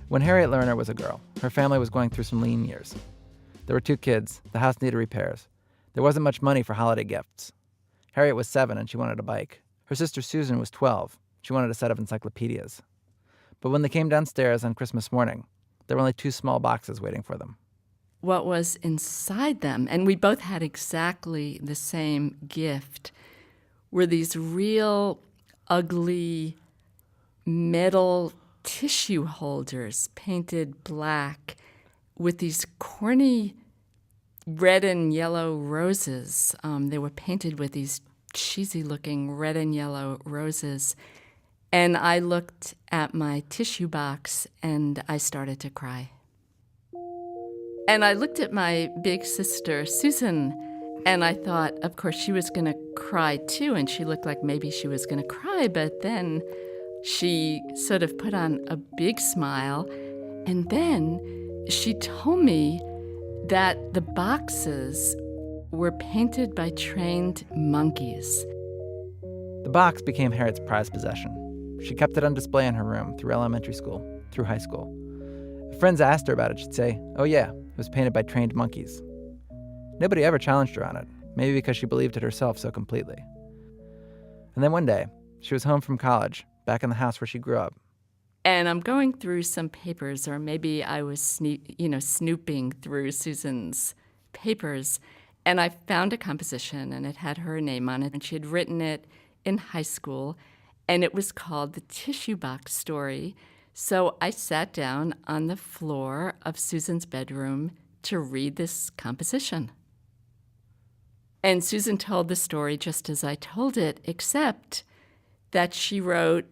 When Harriet Lerner was a girl, her family was going through some lean years. There were 2 kids, the house needed repairs. There wasn't much money for holiday gifts. Harriet was 7 and she wanted a bike. Her sister Susan was 12. She wanted a set of encyclopedias. But when they came downstairs on Christmas morning, there were only 2 small boxes waiting for them. What was inside them, and we both had exactly the same gift, were these real ugly metal tissue holders painted black with these corny red and yellow roses. They were painted with these cheesy-looking red and yellow roses. And I looked at my tissue box and I started to cry. And I looked at my big sister, Susan, and I thought, of course, she was going to cry too, and she looked like maybe she was going to cry, but then she sort of put on a big smile, and then she told me that the boxes were painted by trained monkeys. The box became Harriet's prized possession. She kept it on display in her room through elementary school, through high school. If friends asked her about it, she'd say, "Oh yeah, it was painted by trained monkeys." Nobody ever challenged her on it, maybe because she believed it herself so completely. And then one day, she was home from college, back in the house where she grew up. And I'm going through some papers, or maybe I was snooping through Susan's papers, and I found a composition, and it had her name on it, and she had written it in high school, and it was called The Tissue Box Story. So I sat down on the floor of Susan's bedroom to read this composition. And Susan told the story just as I told it, except that she wrote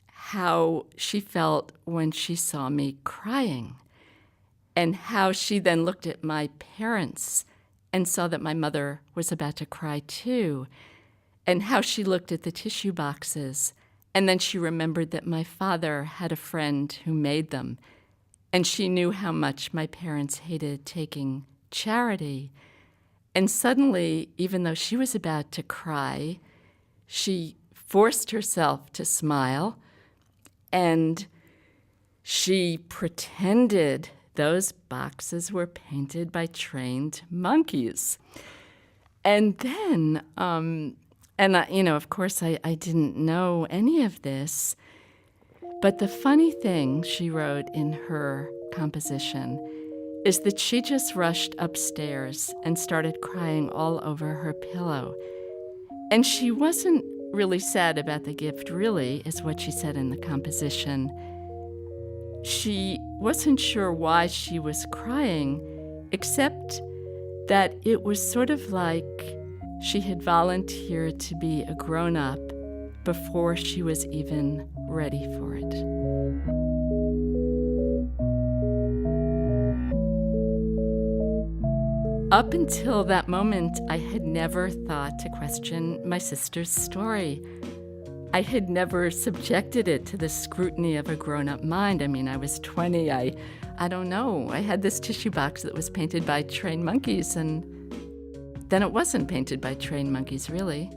how she felt when she saw me crying, and how she then looked at my parents and saw that my mother was about to cry too, and how she looked at the tissue boxes, and then she remembered that my father had a friend who made them, and she knew how much my parents hated taking charity. And suddenly, even though she was about to cry, she forced herself to smile, and she pretended those boxes were painted by trained monkeys. And then, of course, I didn't know any of this, but the funny thing she wrote in her composition is that she just rushed upstairs and started crying all over her pillow. And she wasn't really sad about the gift, really, is what she said in the composition. She wasn't sure why she was crying, except that it was sort of like she had volunteered to be a grown-up before she was even ready for it. Up until that moment, I had never thought to question my sister's story. I had never subjected it to the scrutiny of a grown-up mind. I mean, I was 20. I don't know. I had this tissue box that was painted by trained monkeys, and then it wasn't painted by trained monkeys, really.